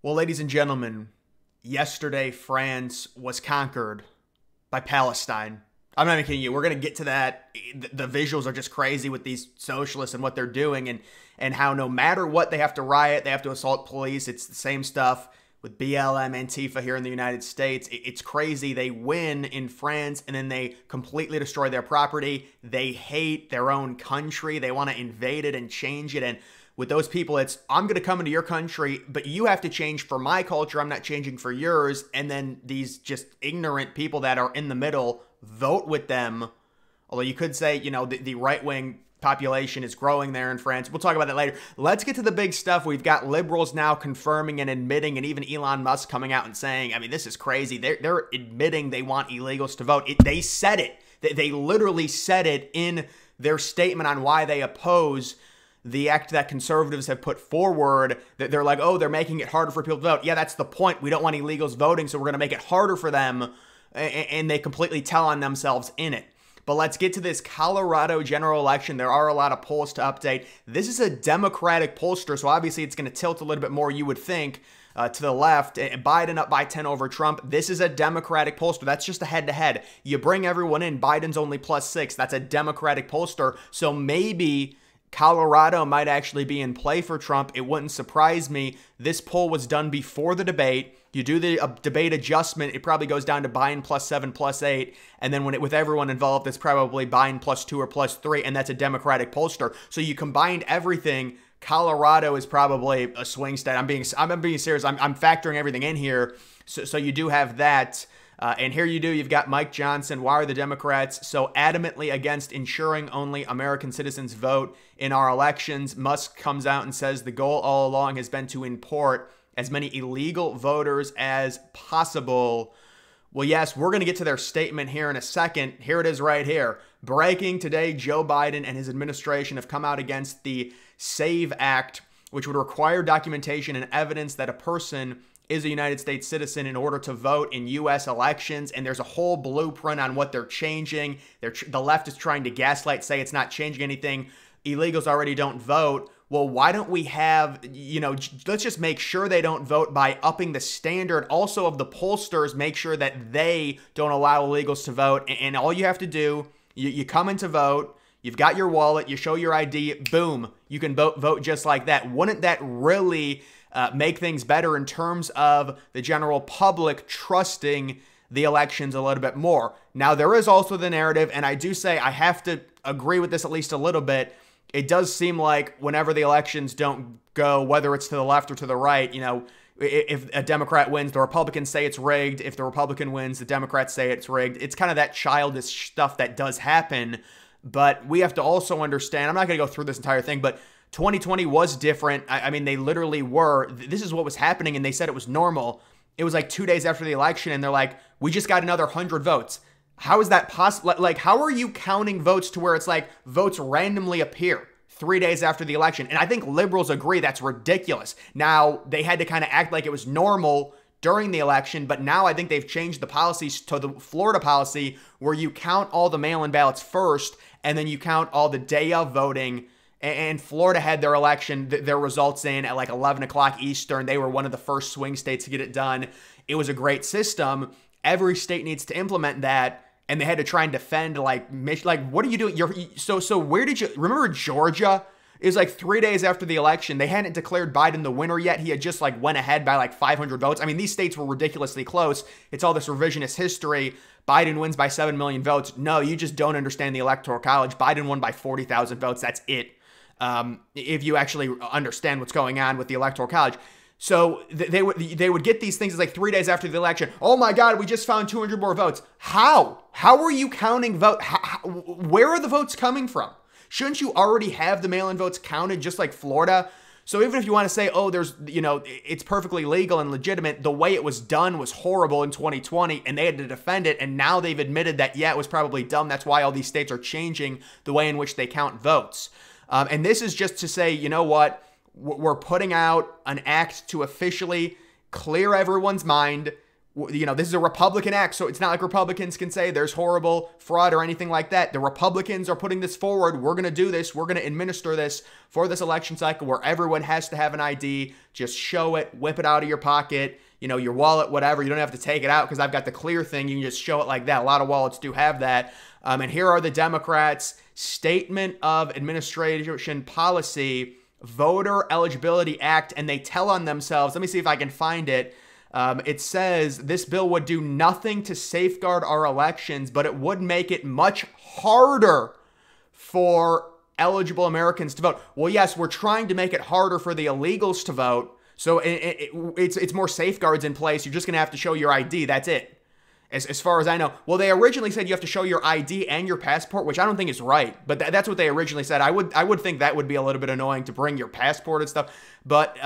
Well, ladies and gentlemen, yesterday France was conquered by Palestine. I'm not even kidding you. We're going to get to that. The visuals are just crazy with these socialists and what they're doing and how no matter what they have to riot, they have to assault police. It's the same stuff with BLM, Antifa here in the United States. It's crazy. They win in France and then they completely destroy their property. They hate their own country. They want to invade it and change it. And with those people, it's, I'm going to come into your country, but you have to change for my culture. I'm not changing for yours. And then these just ignorant people that are in the middle vote with them. Although you could say, the right-wing population is growing there in France. We'll talk about that later. Let's get to the big stuff. We've got liberals now confirming and admitting, and even Elon Musk coming out and saying, I mean, this is crazy. They're admitting they want illegals to vote. They said it. They literally said it in their statement on why they oppose the act that conservatives have put forward, that they're like, oh, they're making it harder for people to vote. Yeah, that's the point. We don't want illegals voting, so we're going to make it harder for them. And they completely tell on themselves in it. But let's get to this Colorado general election. There are a lot of polls to update. This is a Democratic pollster, so obviously it's going to tilt a little bit more, you would think, to the left. Biden up by 10 over Trump. This is a Democratic pollster. That's just a head-to-head. You bring everyone in. Biden's only +6. That's a Democratic pollster. So maybe Colorado might actually be in play for Trump. It wouldn't surprise me. This poll was done before the debate. You do the debate adjustment, it probably goes down to Biden +7, +8. And then with everyone involved, it's probably Biden +2 or +3. And that's a Democratic pollster. So you combined everything. Colorado is probably a swing state. I'm being serious. I'm factoring everything in here. So you do have that. And here you've got Mike Johnson. Why are the Democrats so adamantly against ensuring only American citizens vote in our elections? Musk comes out and says the goal all along has been to import as many illegal voters as possible. Well, yes, we're going to get to their statement here in a second. Here it is right here. Breaking today, Joe Biden and his administration have come out against the SAVE Act, which would require documentation and evidence that a person is a United States citizen in order to vote in U.S. elections. And there's a whole blueprint on what they're changing. The left is trying to gaslight, say it's not changing anything. Illegals already don't vote. Well, why don't we have, let's just make sure they don't vote by upping the standard also of the pollsters, make sure that they don't allow illegals to vote. And all you have to do, you come in to vote, you've got your wallet, you show your ID, boom, you can vote just like that. Wouldn't that really make things better in terms of the general public trusting the elections a little bit more? Now, there is also the narrative, and I do say I have to agree with this at least a little bit. It does seem like whenever the elections don't go, whether it's to the left or to the right, if a Democrat wins, the Republicans say it's rigged. If the Republican wins, the Democrats say it's rigged. It's kind of that childish stuff that does happen. But we have to also understand, I'm not going to go through this entire thing, but 2020 was different. I mean, they literally were. This is what was happening, and they said it was normal. It was like 2 days after the election, and they're like, we just got another 100 votes. How is that possible? Like, how are you counting votes to where it's like votes randomly appear 3 days after the election? And I think liberals agree that's ridiculous. Now, they had to kind of act like it was normal during the election, but now I think they've changed the policies to the Florida policy where you count all the mail-in ballots first, and then you count all the day of voting. And Florida had their election, their results in at like 11 o'clock Eastern. They were one of the first swing states to get it done. It was a great system. Every state needs to implement that. And they had to try and defend, like, what are you doing? So where did you, remember Georgia? It was like 3 days after the election. They hadn't declared Biden the winner yet. He had just like went ahead by like 500 votes. I mean, these states were ridiculously close. It's all this revisionist history. Biden wins by 7 million votes. No, you just don't understand the Electoral College. Biden won by 40,000 votes. That's it. If you actually understand what's going on with the Electoral College. So they would get these things like 3 days after the election. Oh my God, we just found 200 more votes. How? How are you counting vote? Where are the votes coming from? Shouldn't you already have the mail-in votes counted just like Florida? So even if you want to say, oh, there's, it's perfectly legal and legitimate, the way it was done was horrible in 2020 and they had to defend it. And now they've admitted that, yeah, it was probably dumb. That's why all these states are changing the way in which they count votes. And this is just to say, you know what? We're putting out an act to officially clear everyone's mind. This is a Republican act, so it's not like Republicans can say there's horrible fraud or anything like that. The Republicans are putting this forward. We're going to do this. We're going to administer this for this election cycle where everyone has to have an ID. Just show it, whip it out of your pocket, your wallet, whatever. You don't have to take it out because I've got the clear thing. You can just show it like that. A lot of wallets do have that. And here are the Democrats' statement of administration policy, Voter Eligibility Act, and they tell on themselves. Let me see if I can find it. It says this bill would do nothing to safeguard our elections, but it would make it much harder for eligible Americans to vote. Well, yes, we're trying to make it harder for the illegals to vote. So it's more safeguards in place. You're just going to have to show your ID. That's it. As far as I know. Well, they originally said you have to show your ID and your passport, which I don't think is right. But that's what they originally said. I would think that would be a little bit annoying to bring your passport and stuff. But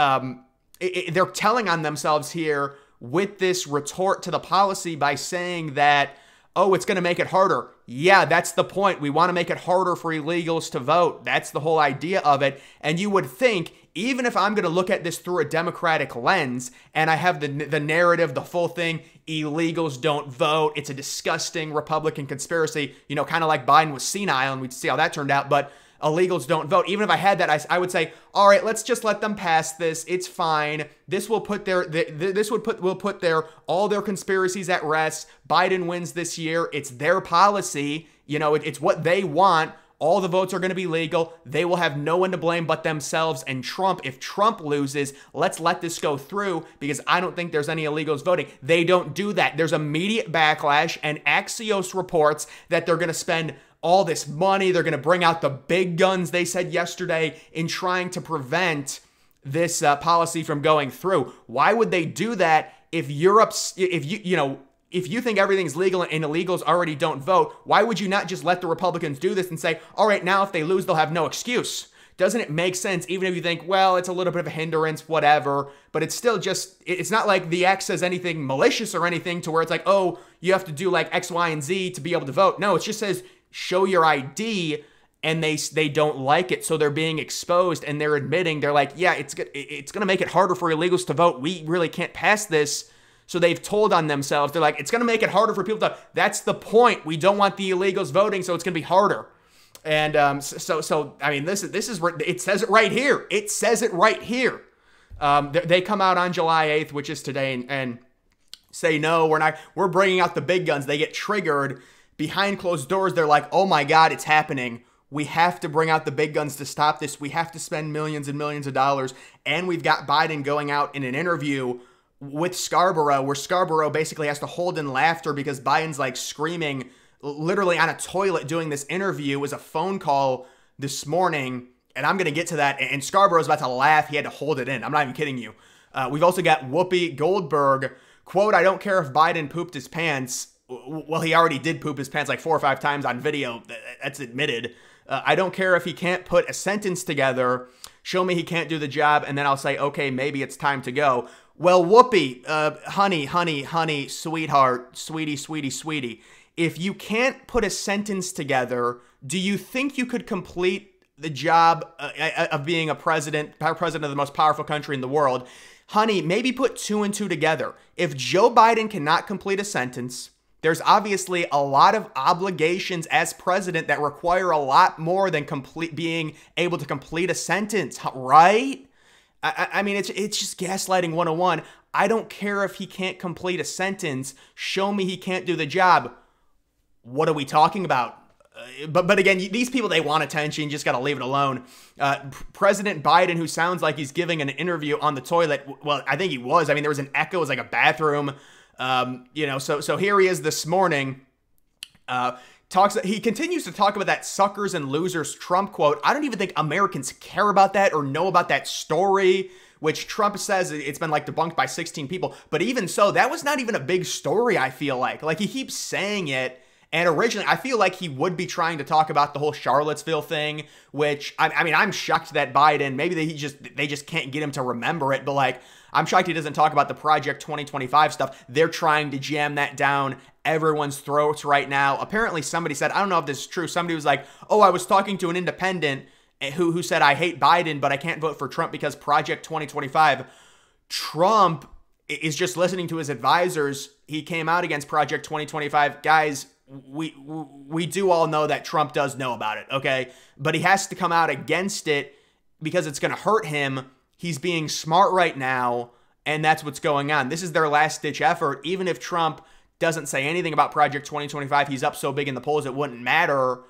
they're telling on themselves here with this retort to the policy by saying that, oh, it's going to make it harder. Yeah, that's the point. We want to make it harder for illegals to vote. That's the whole idea of it. And you would think, even if I'm going to look at this through a Democratic lens and I have the narrative, the full thing, illegals don't vote, it's a disgusting Republican conspiracy, kind of like Biden was senile, and we'd see how that turned out, but illegals don't vote. Even if I had that, I would say, all right, let's just let them pass this. It's fine. This will put all their conspiracies at rest. Biden wins this year. It's their policy. It's what they want. All the votes are going to be legal. They will have no one to blame but themselves and Trump. If Trump loses, let's let this go through because I don't think there's any illegals voting. They don't do that. There's immediate backlash, and Axios reports that they're going to spend all this money. They're going to bring out the big guns, they said yesterday, in trying to prevent this policy from going through. Why would they do that if if you think everything's legal and illegals already don't vote? Why would you not just let the Republicans do this and say, all right, now if they lose, they'll have no excuse? Doesn't it make sense, even if you think, well, it's a little bit of a hindrance, whatever, but it's still just, it's not like the act says anything malicious or anything to where it's like, oh, you have to do like X, Y, and Z to be able to vote. No, it just says, show your ID, and they don't like it, so they're being exposed, and they're admitting, they're like, yeah, it's going to make it harder for illegals to vote. We really can't pass this. So they've told on themselves. They're like, it's going to make it harder for people to. That's the point. We don't want the illegals voting, so it's going to be harder. And so I mean, this is where it says it right here. It says it right here. They come out on July 8th, which is today, and say no, we're not. We're bringing out the big guns. They get triggered. Behind closed doors, they're like, oh my God, it's happening. We have to bring out the big guns to stop this. We have to spend millions and millions of dollars. And we've got Biden going out in an interview with Scarborough, where Scarborough basically has to hold in laughter because Biden's like screaming literally on a toilet doing this interview. It was a phone call this morning, and I'm going to get to that. And Scarborough's about to laugh. He had to hold it in. I'm not even kidding you. We've also got Whoopi Goldberg. Quote, I don't care if Biden pooped his pants. Well, he already did poop his pants like 4 or 5 times on video. That's admitted. I don't care if he can't put a sentence together. Show me he can't do the job, and then I'll say, okay, maybe it's time to go. Well, Whoopi, honey, sweetheart, sweetie. If you can't put a sentence together, do you think you could complete the job of being a president of the most powerful country in the world? Honey, maybe put 2 and 2 together. If Joe Biden cannot complete a sentence, there's obviously a lot of obligations as president that require a lot more than being able to complete a sentence, right? I mean, it's just gaslighting 101. I don't care if he can't complete a sentence. Show me he can't do the job. What are we talking about? But again, these people, they want attention. You just got to leave it alone. President Biden, who sounds like he's giving an interview on the toilet. Well, I think he was. I mean, there was an echo. It was like a bathroom. So here he is this morning. He continues to talk about that suckers and losers Trump quote. I don't even think Americans care about that or know about that story, which Trump says it's been like debunked by 16 people. But even so, that was not even a big story, I feel like. Like, he keeps saying it. And originally, I feel like he would be trying to talk about the whole Charlottesville thing, which, I mean, I'm shocked that Biden, maybe they just can't get him to remember it, but like, I'm shocked he doesn't talk about the Project 2025 stuff. They're trying to jam that down everyone's throats right now. Apparently, somebody said, I don't know if this is true, somebody was like, oh, I was talking to an independent who said, I hate Biden, but I can't vote for Trump because Project 2025. Trump is just listening to his advisors he came out against Project 2025. Guys, we do all know that Trump does know about it, okay? But he has to come out against it because it's going to hurt him. He's being smart right now, and that's what's going on. This is their last-ditch effort. Even if Trump doesn't say anything about Project 2025, he's up so big in the polls it wouldn't matter.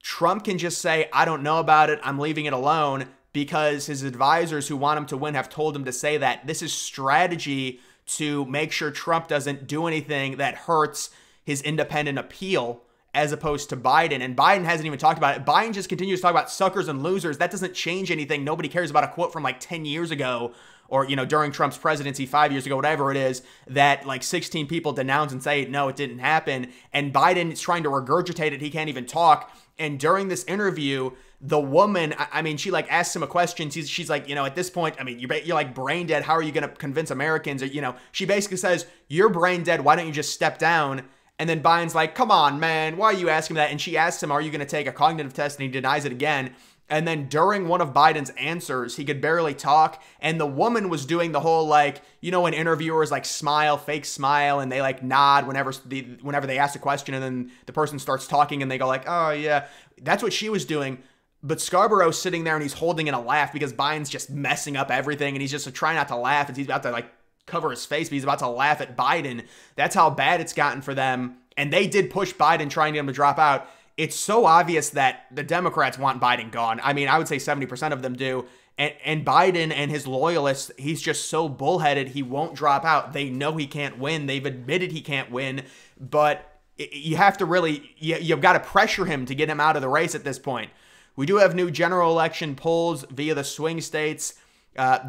Trump can just say, I don't know about it, I'm leaving it alone, because his advisors who want him to win have told him to say that. This is strategy to make sure Trump doesn't do anything that hurts his independent appeal, as opposed to Biden. And Biden hasn't even talked about it. Biden just continues to talk about suckers and losers. That doesn't change anything. Nobody cares about a quote from like 10 years ago, or, during Trump's presidency 5 years ago, whatever it is, that like 16 people denounce and say, no, it didn't happen. And Biden is trying to regurgitate it. He can't even talk. And during this interview, the woman, I mean, she like asks him a question. She's like, at this point, I mean, you're like brain dead. How are you going to convince Americans? Or, she basically says, you're brain dead. Why don't you just step down? And then Biden's like, come on, man. Why are you asking that? And she asks him, are you going to take a cognitive test? And he denies it again. And then during one of Biden's answers, he could barely talk. And the woman was doing the whole like, when interviewers like smile, fake smile, and they like nod whenever they ask a question, and then the person starts talking and they go like, oh yeah. That's what she was doing. But Scarborough's sitting there and he's holding in a laugh because Biden's just messing up everything. And he's just trying not to laugh. And he's about to like cover his face, but he's about to laugh at Biden. That's how bad it's gotten for them. And they did push Biden, trying to get him to drop out. It's so obvious that the Democrats want Biden gone. I mean, I would say 70% of them do. And Biden and his loyalists, he's just so bullheaded, he won't drop out. They know he can't win. They've admitted he can't win. But you have to really, you've got to pressure him to get him out of the race at this point. We do have new general election polls via the swing states.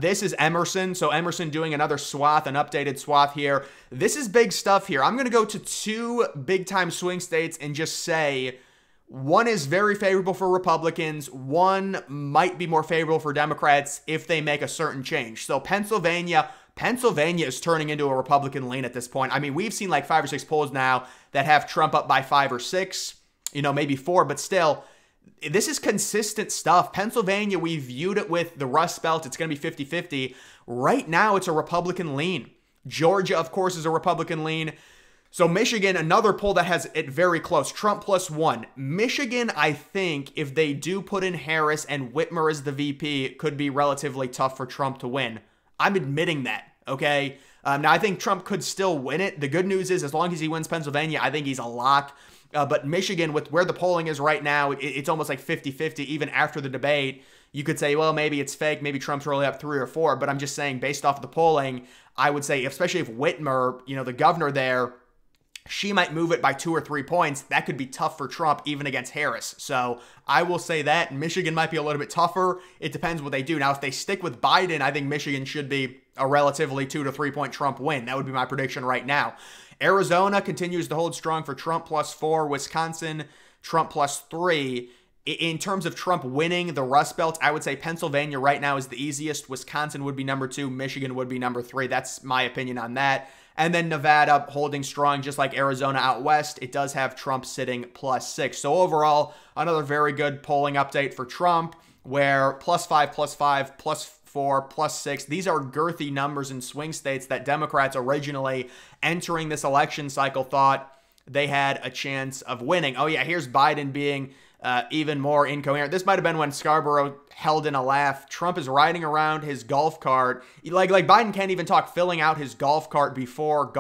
This is Emerson. So Emerson doing another swath, an updated swath here. This is big stuff here. I'm going to go to two big-time swing states and just say one is very favorable for Republicans. One might be more favorable for Democrats if they make a certain change. So Pennsylvania is turning into a Republican lean at this point. I mean, we've seen like 5 or 6 polls now that have Trump up by 5 or 6, maybe 4, but still, this is consistent stuff. Pennsylvania, we viewed it with the Rust Belt. It's going to be 50-50. Right now, it's a Republican lean. Georgia, of course, is a Republican lean. So Michigan, another poll that has it very close. Trump +1. Michigan, I think, if they do put in Harris and Whitmer as the VP, it could be relatively tough for Trump to win. I'm admitting that, okay? Now, I think Trump could still win it. The good news is, as long as he wins Pennsylvania, I think he's a lock. But Michigan, with where the polling is right now, it's almost like 50-50. Even after the debate, you could say, well, maybe it's fake. Maybe Trump's really up 3 or 4. But I'm just saying, based off the polling, I would say, especially if Whitmer, the governor there, she might move it by 2 or 3 points. That could be tough for Trump, even against Harris. So I will say that Michigan might be a little bit tougher. It depends what they do. Now, if they stick with Biden, I think Michigan should be a relatively 2 to 3 point Trump win. That would be my prediction right now. Arizona continues to hold strong for Trump +4. Wisconsin, Trump +3. In terms of Trump winning the Rust Belt, I would say Pennsylvania right now is the easiest. Wisconsin would be number 2. Michigan would be number 3. That's my opinion on that. And then Nevada holding strong, just like Arizona out west. It does have Trump sitting +6. So overall, another very good polling update for Trump, where +5, +5, +4, +6. These are girthy numbers in swing states that Democrats originally entering this election cycle thought they had a chance of winning. Oh yeah, here's Biden being even more incoherent. This might have been when Scarborough held in a laugh. Trump is riding around his golf cart. Like Biden can't even talk, filling out his golf cart before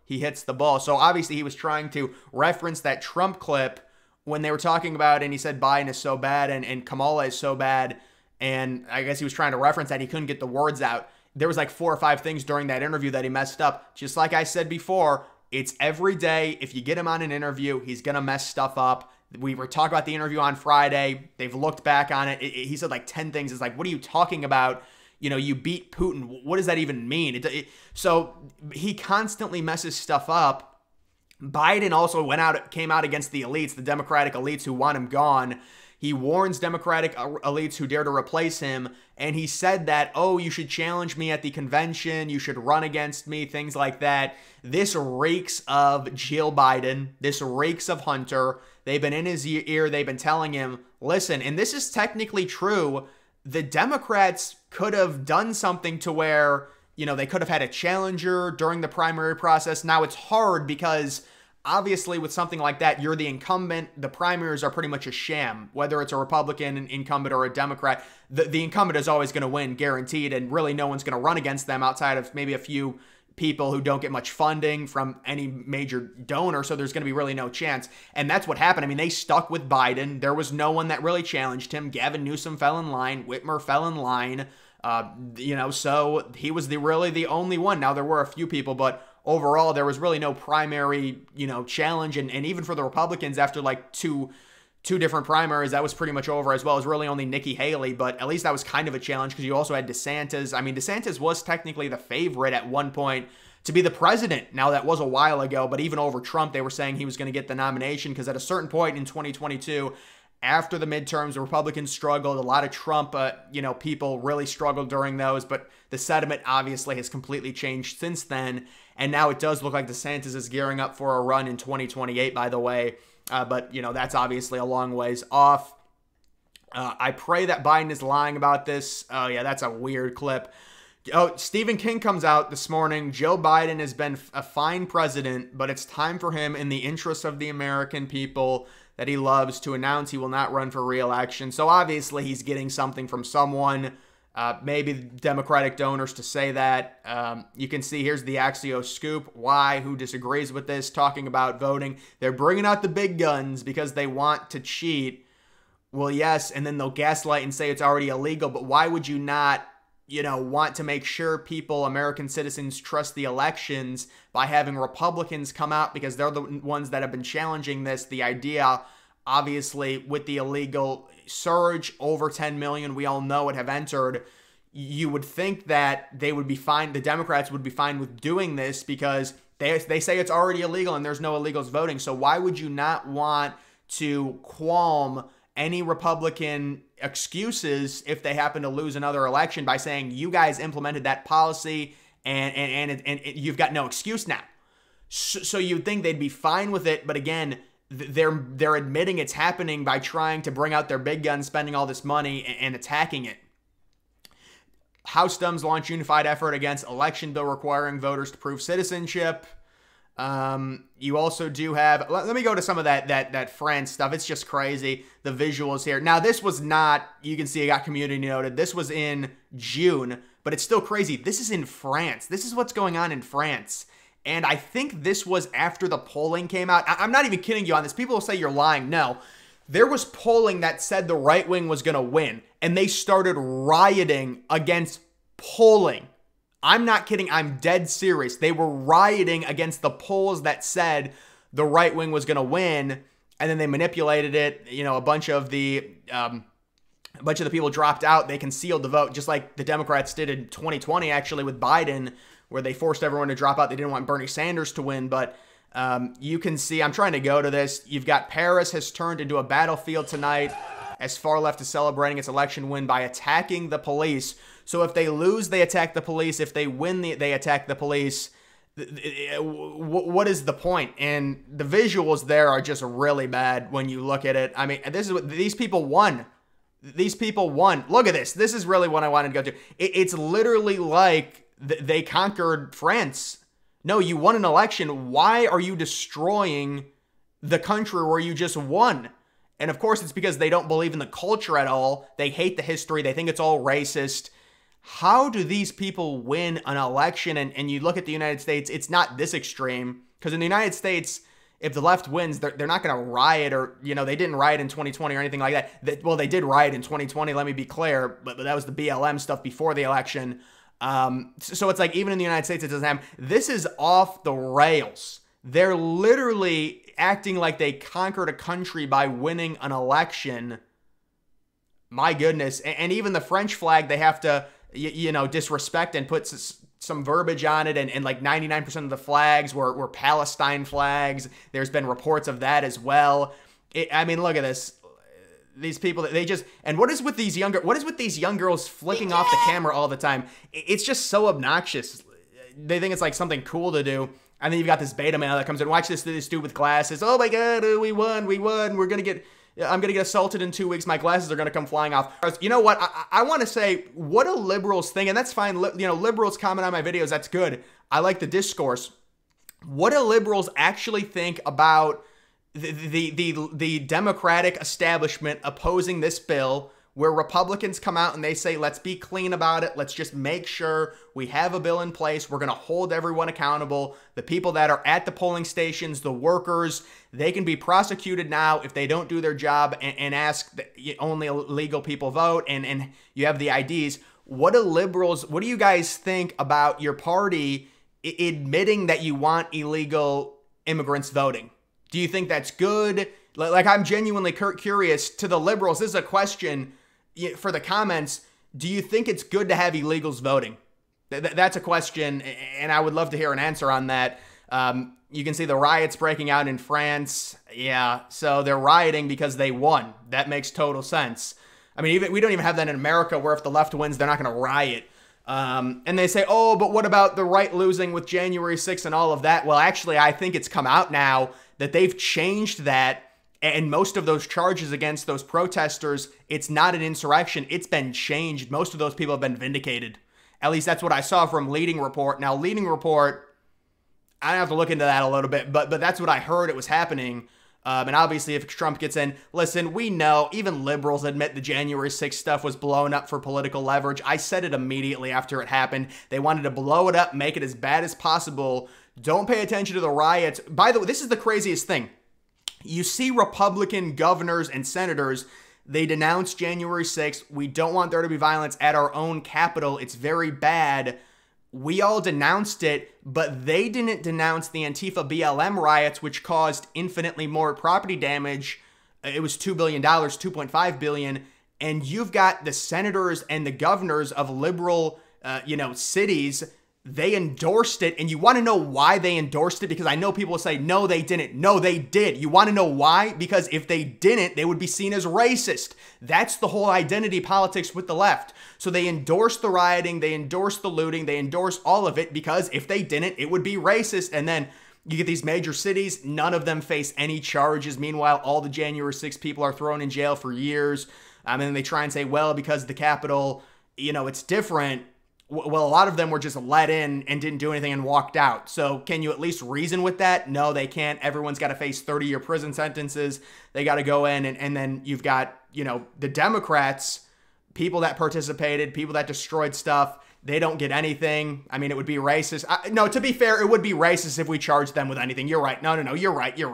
he hits the ball. So obviously he was trying to reference that Trump clip when they were talking about, and he said Biden is so bad and Kamala is so bad. And I guess he was trying to reference that. He couldn't get the words out. There was like 4 or 5 things during that interview that he messed up. Just like I said before, it's every day. If you get him on an interview, he's going to mess stuff up. We were talking about the interview on Friday. They've looked back on it. He said like 10 things. It's like, what are you talking about? You beat Putin. What does that even mean? So he constantly messes stuff up. Biden also came out against the elites, the Democratic elites who want him gone. He warns Democratic elites who dare to replace him. And he said that, oh, you should challenge me at the convention. You should run against me, things like that. This reeks of Jill Biden. This reeks of Hunter. They've been in his ear. They've been telling him, listen, and this is technically true. The Democrats could have done something to where they could have had a challenger during the primary process. Now it's hard because obviously with something like that, you're the incumbent. The primaries are pretty much a sham, whether it's a Republican incumbent or a Democrat. The incumbent is always going to win, guaranteed, and really no one's going to run against them outside of maybe a few people who don't get much funding from any major donor, so there's going to be really no chance. And that's what happened. I mean, they stuck with Biden. There was no one that really challenged him. Gavin Newsom fell in line. Whitmer fell in line. So he was really the only one. Now, there were a few people, but overall, there was really no primary, challenge. And even for the Republicans, after like two different primaries, that was pretty much over, as well as really only Nikki Haley, but at least that was kind of a challenge because you also had DeSantis. I mean, DeSantis was technically the favorite at one point to be the president. Now, that was a while ago, but even over Trump, they were saying he was going to get the nomination because at a certain point in 2022, after the midterms, the Republicans struggled. A lot of Trump, people really struggled during those, but the sentiment obviously has completely changed since then, and now it does look like DeSantis is gearing up for a run in 2028, by the way. But, that's obviously a long ways off. I pray that Biden is lying about this. Oh, yeah, that's a weird clip. Oh, Stephen King comes out this morning. Joe Biden has been a fine president, but it's time for him, in the interest of the American people that he loves, to announce he will not run for re-election. So obviously he's getting something from someone, maybe Democratic donors, to say that. You can see here's the Axios scoop. Why? Who disagrees with this? Talking about voting. They're bringing out the big guns because they want to cheat. Well, yes, and then they'll gaslight and say it's already illegal, but why would you not, want to make sure people, American citizens, trust the elections by having Republicans come out because they're the ones that have been challenging this? The idea, obviously, with the illegal surge, over 10 million, we all know it, have entered. You would think that they would be fine, the Democrats would be fine with doing this because they say it's already illegal and there's no illegals voting. So why would you not want to qualm any Republican excuses if they happen to lose another election by saying you guys implemented that policy and you've got no excuse now? So you'd think they'd be fine with it, but again, they're admitting it's happening by trying to bring out their big guns, spending all this money and attacking it. House Dems launch unified effort against election bill requiring voters to prove citizenship. You also do have, let me go to some of that France stuff. It's just crazy. The visuals here. Now, this was not, you can see it got community noted. This was in June, but it's still crazy. This is in France. This is what's going on in France. And I think this was after the polling came out. I'm not even kidding you on this. People will say you're lying. No, there was polling that said the right wing was going to win, and they started rioting against polling. I'm not kidding. I'm dead serious. They were rioting against the polls that said the right wing was going to win, and then they manipulated it. A bunch of the people dropped out. They concealed the vote, just like the Democrats did in 2020, actually, with Biden, where they forced everyone to drop out. They didn't want Bernie Sanders to win, but you can see, I'm trying to go to this. You've got Paris has turned into a battlefield tonight as far left is celebrating its election win by attacking the police. So if they lose, they attack the police. If they win, they attack the police. What is the point? And the visuals there are just really bad when you look at it. I mean, this is what these people won. These people won. Look at this. This is really what I wanted to go to. It's literally like they conquered France. No, you won an election. Why are you destroying the country where you just won? And of course, it's because they don't believe in the culture at all. They hate the history. They think it's all racist. How do these people win an election? And you look at the United States, it's not this extreme. Because in the United States, if the left wins, they're not going to riot, or, they didn't riot in 2020 or anything like that. Well, they did riot in 2020, let me be clear, but that was the BLM stuff before the election. So it's like, even in the United States, it doesn't happen. This is off the rails. They're literally acting like they conquered a country by winning an election. My goodness. And even the French flag, they have to, disrespect and put some verbiage on it. And like 99% of the flags were Palestine flags. There's been reports of that as well. I mean, look at this. These people, they just, and what is with these young girls flicking off the camera all the time? It's just so obnoxious. They think it's like something cool to do. And then you've got this beta male that comes in, watch this dude with glasses. Oh my God, we won. We're going to get, I'm going to get assaulted in 2 weeks. My glasses are going to come flying off. You know what? I want to say, what do liberals think? And that's fine. You know, liberals comment on my videos. That's good. I like the discourse. What do liberals actually think about the Democratic establishment opposing this bill, where Republicans come out and they say, let's be clean about it. Let's just make sure we have a bill in place. We're going to hold everyone accountable. The people that are at the polling stations, the workers, they can be prosecuted now if they don't do their job and ask that only legal people vote, and you have the IDs. What do you guys think about your party admitting that you want illegal immigrants voting? Do you think that's good? Like, I'm genuinely curious to the liberals. This is a question for the comments. Do you think it's good to have illegals voting? That's a question, and I would love to hear an answer on that. You can see the riots breaking out in France. Yeah, so they're rioting because they won. That makes total sense. I mean, we don't even have that in America, where if the left wins, they're not going to riot. And they say, oh, but what about the right losing with January 6th and all of that? Well, actually, I think it's come out now that they've changed that. And most of those charges against those protesters, it's not an insurrection. It's been changed. Most of those people have been vindicated. At least that's what I saw from Leading Report. Now, Leading Report, I have to look into that a little bit, but that's what I heard it was happening. And obviously, if Trump gets in, listen, we know, even liberals admit the January 6th stuff was blown up for political leverage. I said it immediately after it happened. They wanted to blow it up, make it as bad as possible. Don't pay attention to the riots. By the way, this is the craziest thing. You see Republican governors and senators, they denounce January 6th. We don't want there to be violence at our own Capitol. It's very bad. We all denounced it, but they didn't denounce the Antifa BLM riots, which caused infinitely more property damage. It was $2 billion, $2.5 billion. And you've got the senators and the governors of liberal, cities. They endorsed it, and you want to know why they endorsed it? Because I know people will say, no, they didn't. No, they did. You want to know why? Because if they didn't, they would be seen as racist. That's the whole identity politics with the left. So they endorsed the rioting, they endorsed the looting, they endorsed all of it, because if they didn't, it would be racist. And then you get these major cities, none of them face any charges. Meanwhile, all the January 6 people are thrown in jail for years. And then they try and say, well, because the Capitol, it's different. Well, a lot of them were just let in and didn't do anything and walked out. So can you at least reason with that? No, they can't. Everyone's got to face 30-year prison sentences. They got to go in, and then you've got, the Democrats, people that participated, people that destroyed stuff. They don't get anything. I mean, it would be racist. No, to be fair, it would be racist if we charged them with anything. You're right. No, you're right. You're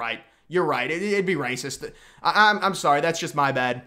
right. It'd be racist. I'm sorry. That's just my bad.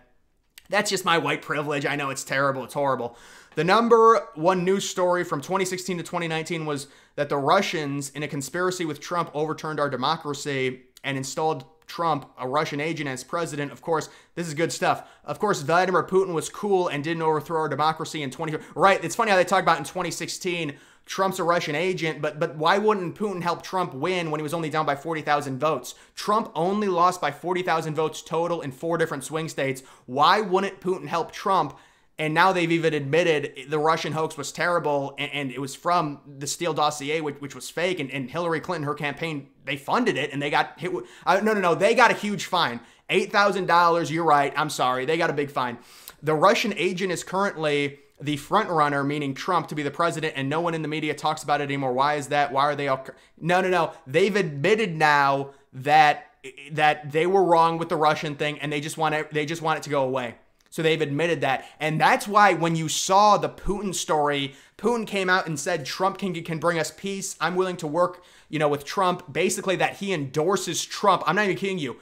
That's just my white privilege. I know it's terrible. It's horrible. The number one news story from 2016 to 2019 was that the Russians, in a conspiracy with Trump, overturned our democracy and installed Trump, a Russian agent, as president. Of course, this is good stuff. Of course, Vladimir Putin was cool and didn't overthrow our democracy in 2020. Right, it's funny how they talk about in 2016, Trump's a Russian agent, but why wouldn't Putin help Trump win when he was only down by 40,000 votes? Trump only lost by 40,000 votes total in 4 different swing states. Why wouldn't Putin help Trump? And now they've even admitted the Russian hoax was terrible, and it was from the Steele dossier, which was fake, and Hillary Clinton, her campaign, they funded it, and they got hit with, no, they got a huge fine. $8,000, you're right, I'm sorry, they got a big fine. The Russian agent is currently the front runner, meaning Trump, to be the president, and no one in the media talks about it anymore. Why is that? Why are they all... No. They've admitted now that they were wrong with the Russian thing, and they just want it to go away. So they've admitted that. And that's why when you saw the Putin story, Putin came out and said, Trump can bring us peace. I'm willing to work, with Trump. Basically that he endorses Trump. I'm not even kidding you.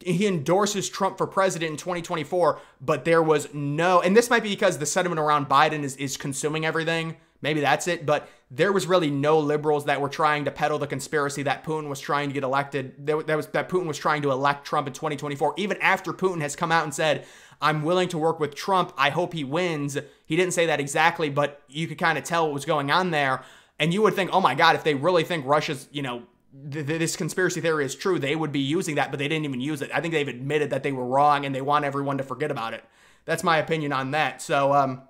He endorses Trump for president in 2024, but there was no, and this might be because the sentiment around Biden is consuming everything. Maybe that's it, but there was really no liberals that were trying to peddle the conspiracy that Putin was trying to get elected, that Putin was trying to elect Trump in 2024, even after Putin has come out and said, I'm willing to work with Trump. I hope he wins. He didn't say that exactly, but you could kind of tell what was going on there. And you would think, oh my God, if they really think Russia's, this conspiracy theory is true, they would be using that, but they didn't even use it. I think they've admitted that they were wrong and they want everyone to forget about it. That's my opinion on that. So,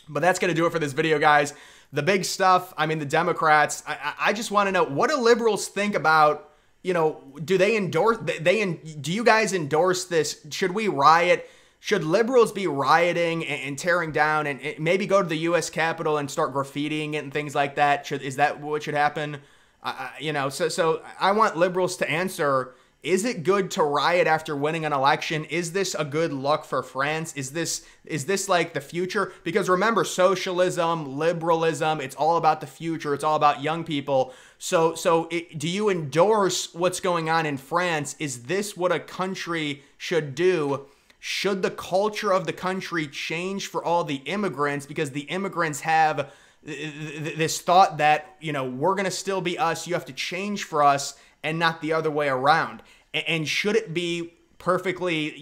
but that's going to do it for this video, guys. The big stuff, I mean, the Democrats, I just want to know, what do liberals think about, do they endorse, do you guys endorse this? Should we riot? Should liberals be rioting and tearing down and maybe go to the U.S. Capitol and start graffitiing it and things like that? Is that what should happen? So I want liberals to answer, is it good to riot after winning an election? Is this a good look for France? Is this like the future? Because remember, socialism, liberalism, it's all about the future. It's all about young people. So do you endorse what's going on in France? Is this what a country should do? Should the culture of the country change for all the immigrants? Because the immigrants have this thought that, we're going to still be us. You have to change for us and not the other way around. And should it be perfectly,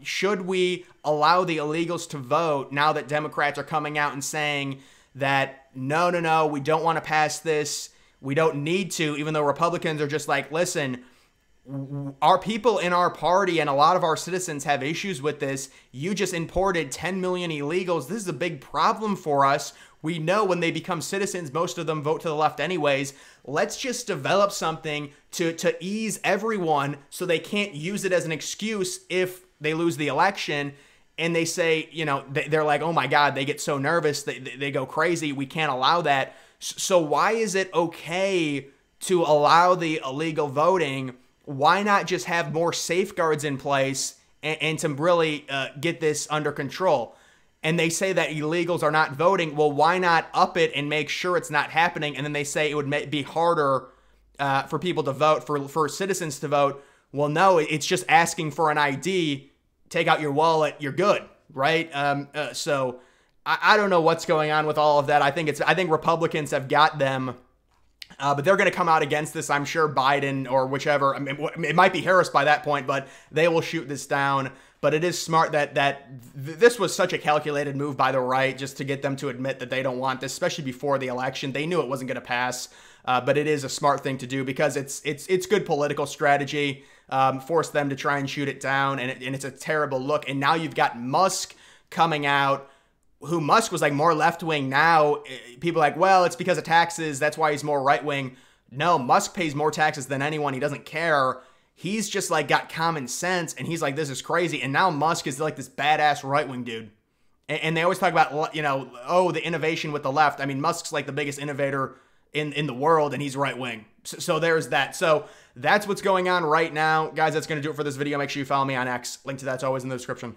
should we allow the illegals to vote now that Democrats are coming out and saying that, no, we don't want to pass this. We don't need to, even though Republicans are just like, listen, our people in our party and a lot of our citizens have issues with this. You just imported 10 million illegals. This is a big problem for us. We know when they become citizens, most of them vote to the left anyways. Let's just develop something to ease everyone so they can't use it as an excuse if they lose the election. And they say, they're like, oh my God, they get so nervous. They go crazy. We can't allow that. So why is it okay to allow the illegal voting? Why not just have more safeguards in place and to really get this under control? And they say that illegals are not voting. Well, why not up it and make sure it's not happening? And then they say it would be harder for people to vote, for citizens to vote. Well, no, it's just asking for an ID. Take out your wallet. You're good, right? So I don't know what's going on with all of that. I think Republicans have got them. But they're going to come out against this. I'm sure Biden or whichever. I mean, it might be Harris by that point, but they will shoot this down. But it is smart that this was such a calculated move by the right, just to get them to admit that they don't want this, especially before the election. They knew it wasn't going to pass, but it is a smart thing to do because it's good political strategy. Force them to try and shoot it down, and it's a terrible look. And now you've got Musk coming out, who Musk was like more left-wing. Now people are like, well, it's because of taxes. That's why he's more right-wing. No, Musk pays more taxes than anyone. He doesn't care. He's just like got common sense, and he's like, this is crazy. And now Musk is like this badass right-wing dude. And they always talk about, the innovation with the left. I mean, Musk's like the biggest innovator in the world, and he's right-wing. So there's that. So that's what's going on right now. Guys, that's going to do it for this video. Make sure you follow me on X. Link to that's always in the description.